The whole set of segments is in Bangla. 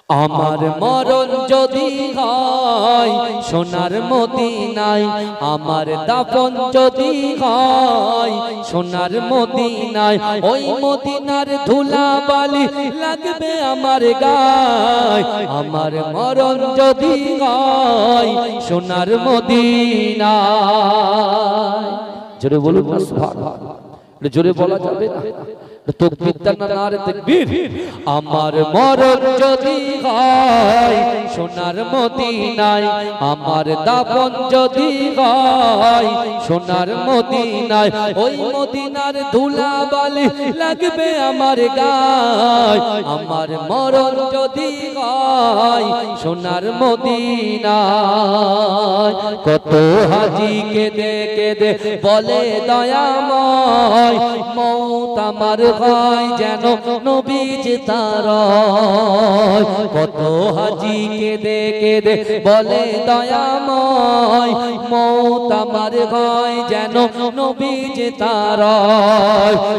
আমার মরণ যদি হয় সোনার মদিনায়, আমার দাফন যদি হয় সোনার মদিনায়, ওই মদিনার ধুলাবালি লাগবে আমার গায়। আমার মরণ যদি হয় সোনার মদিনায়। জোরে বলুন না সুবহানাল্লাহ। জোরে বলা যাবে না, তাকবীর না নারে তাকবীর। আমার মরণ যদি হয় সোনার মদিনায়, আমার দাফন যদি হয় সোনার মদিনায়, ওই মদিনার ধুলাবালি লাগবে আমার গায়। আমার মরণ যদি হয় সোনার মদিনায়, কত হাজি কেঁদে কেঁদে বলে দয়াময়, মওত আমার হয় যেন নবীজি তার। কত হাজি কেঁদে কেঁদে বলে দয়াময়, মওত আমার হয় যেন নবীজি তার।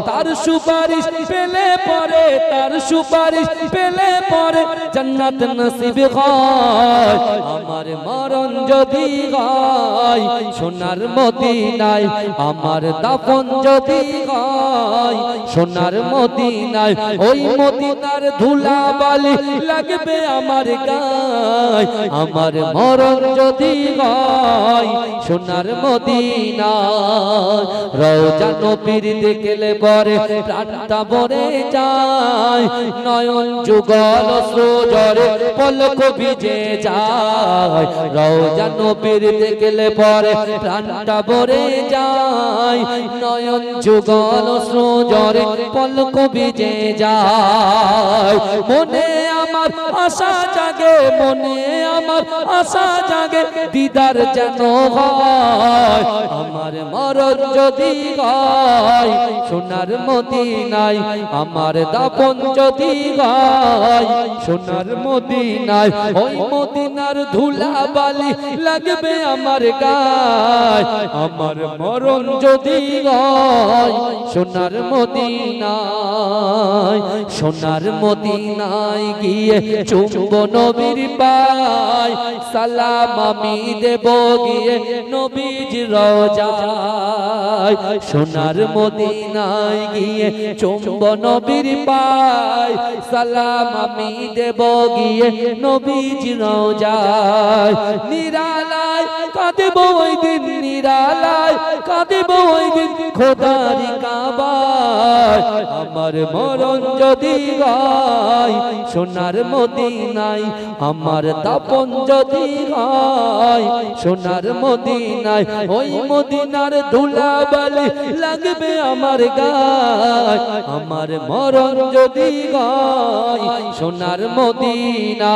তার সুপারিশ পেলে পরে, তার সুপারিশ পেলে পরে জান্নাত নসিব হয়। আমার মরণ যদি হয় সোনার মদিনায়, আমার দাফন যদি হয় সোনার মদিনায়, ওই মদিনার ধুলাবালি লাগবে আমার গায়। আমার মরণ যদি হয় সোনার মদিনায়, রওজা নবীর দেখলে পরে প্রাণটা ভরে যায়, নয়ন যুগল সজরে পলক ভিজে যায়। রওজা নবীর দেখলে পরে প্রাণটা ভরে যায়, নয়ন যুগল সজরে পলক ভিজে যায়। মনে আমার আশা জাগে, মনে আমার আশা জাগে, দিদার যেন হয়। আমার মরণ যদি হয় সোনার মদিনায়, আমার দাফন যদি হয় সোনার মদিনায়, ওই মদিনার ধুলাবালি লাগবে আমার গায়। আমার মরণ যদি হয় সোনার মদিনায়, সোনার মদিনায় গিয়ে চুম্ব নবীর পায়, সালাম আমি দেব গিয়ে নবীজির রওজায়। সোনার মদিনায় গিয়ে চুম্ব নবীর পায়, সালাম আমি দেব গিয়ে নবীজির রওজায়। নিরালায় কাঁদেব ওই দিন, নিরালায় কাঁদেব ওই দিন খোদার কাবায়। আমার মরণ যদি হয় সোনার মদিনায়, আমার দাফন যদি হয় সোনার মদিনায়, ওই মদিনার ধুলাবালি লাগবে আমার গায়। আমার মরণ যদি হয় সোনার মদিনায়,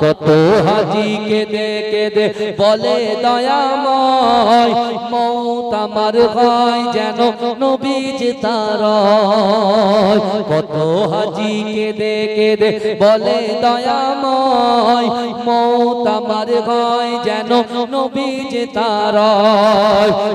কত হাজি কেঁদে কেঁদে বলে দয়াময়, মওত আমার হয় যেন নবীজি তার। কত হাজি কেঁদে কেঁদে বলে দয়াময়, মওত আমার হয় যেন নবীজি তার।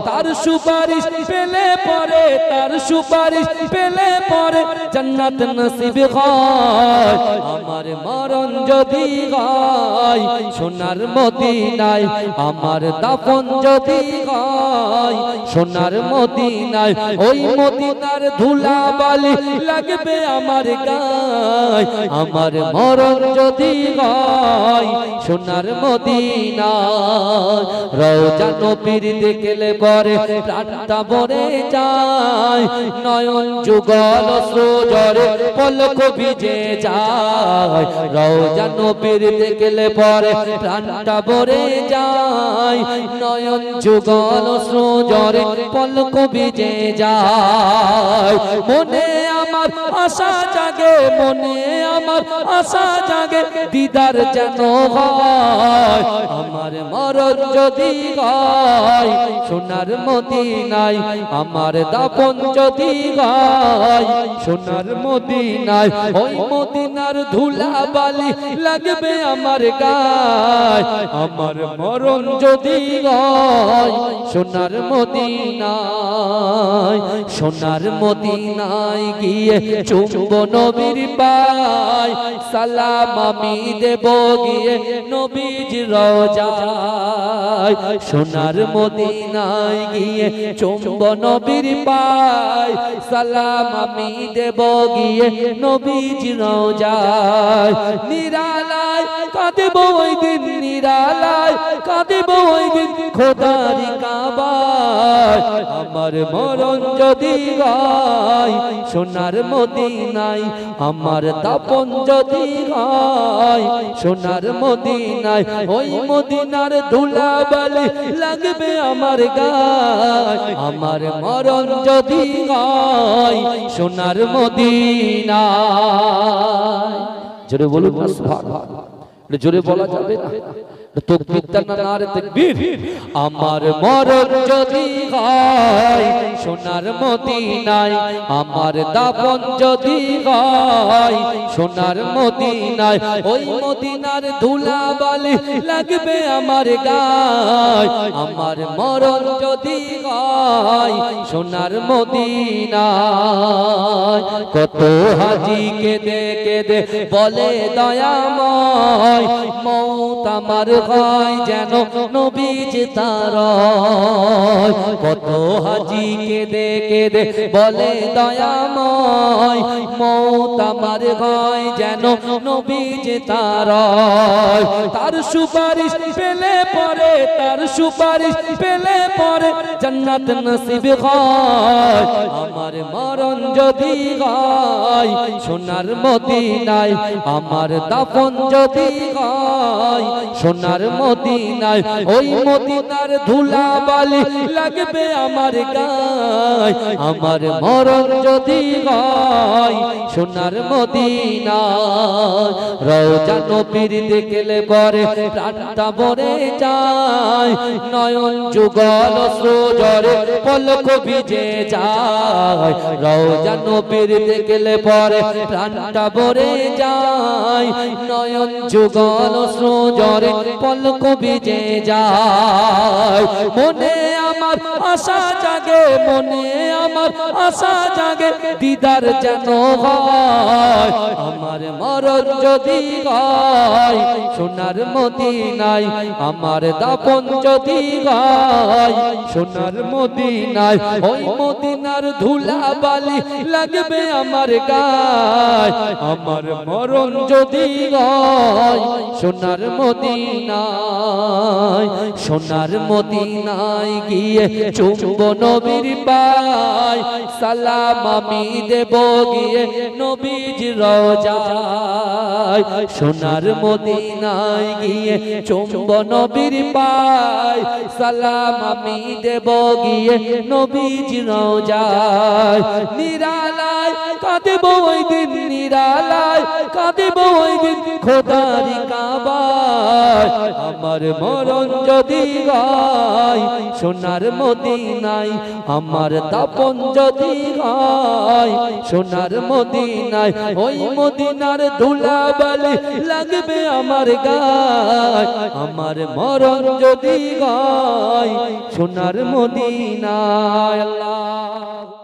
তার সুপারিশ পেলে পরে, তার সুপারিশ পেলে পরে জান্নাত নসিব হয়। আমার মরণ যদি হয় সোনার মদিনায়, আমার দাফন যদি হয় সোনার মদিনায়, ওই মদিনার ধুলাবালি লাগবে আমার গায়। আমার মরণ যদি হয় সোনার মদিনায়, রওজা নবীর দেখলে পরে প্রাণটা ভরে যায়, নয়ন যুগল সজরে পলক ভিজে যায়। রওজা নবীর দেখলে পরে প্রাণটা ভরে যায়, নয়ন যুগল সজরে পলক ভিজে যায়। মনে আমার আশা জাগে, মনে আমার আশা জাগে, দিদার যেন হয়। আমার মরণ যদি হয় সোনার মদিনায়, আমার দাফন যদি হয় সোনার মদিনায়, ওই মদিনার ধুলাবালি লাগবে আমার গায়। আমার মরণ যদি হয় সোনার মদিনায়, সোনার মদিনায় গিয়ে চুম্ব নবীর পায় সালাম আমি দেব গিয়ে নবীর রওজায় সোনার মদিনায় গিয়ে চুম্ব নবীর পায় সালাম আমি দেব গিয়ে নবীর রওজায় নিরালায় কাঁদেব ওই দিন নিরালায় কাঁদেব ওই দিন খোদার কাবায় আমার মরণ যদি হয় সোনার মদিনায় আমার দাপন যদি হয় সোনার মদিনায় ওই মদিনার ধুলাবালি লাগবে আমার গায় আমার মরণ যদি হয় সোনার মদিনায় জোরে বলুন না সুবহানাল্লাহ জোরে বলা যাবে না তাকবীর না নারে তাকবীর আমার মরণ যদি হয় সোনার মদিনায় আমার দাফন যদি হয় সোনার মদিনায় ওই মদিনার ধুলাবালি লাগবে আমার গায় আমার মরণ যদি হয় সোনার মদিনায় কত হাজী কেঁদে কেঁদে বলে দয়াময় মওত আমার হয় যেন নবীজি তার কত হাজী কেঁদে কেঁদে বলে দয়াময় মওত আমার হয় যেন নবীজি তার তার সুপারিশ পেলে পরে তার সুপারিশ পেলে পরে জান্নাত নসিব হয় আমার মরণ যদি হয় সোনার মদিনায় আমার দাফন যদি হয় সোনার মদিনায় ওই মদিনার ধুলাবালি লাগবে আমার গায় আমার মরণ যদি হয় সোনার মদিনায় রওজা নবীর দেখলে পরে প্রাণটা ভরে যায় নয়ন যুগল অশ্রুজরে পলক ভিজে যায় রওজা নবীর দেখলে পরে প্রাণটা ভরে যায় নয়ন যুগল অশ্রুজরে পলক ভিজে যায় মনে আমার আশা জাগে মনে আমার আশা জাগে দিদার যেন হয় আমার মরণ যদি হয় সোনার মদিনায় আমার দাফন যদি হয় সোনার মদিনায় ওই মদিনার ধুলাবালি লাগবে আমার গায় আমার মরণ যদি হয় সোনার মদিনায় সোনার মদিনায় গিয়ে চুম্ব নবীর পায় সালাম আমি দেব গিয়ে নবীর রওজায় সোনার মদিনায় গিয়ে চুম্ব নবীর পায় সালাম আমি দেব গিয়ে নবীর রওজায় নিরালায় কাঁদেব ওই দিন নিরালায় কাঁদেব ওই দিন খোদার কাবায় আমার মরণ যদি হয় সোনার মদিনায় আমার দাপন যদি হয় সোনার মদিনায় ওই মদিনার ধুলাবালি লাগবে আমার গায় আমার মরণ যদি হয় সোনার মদিনায় আল্লাহ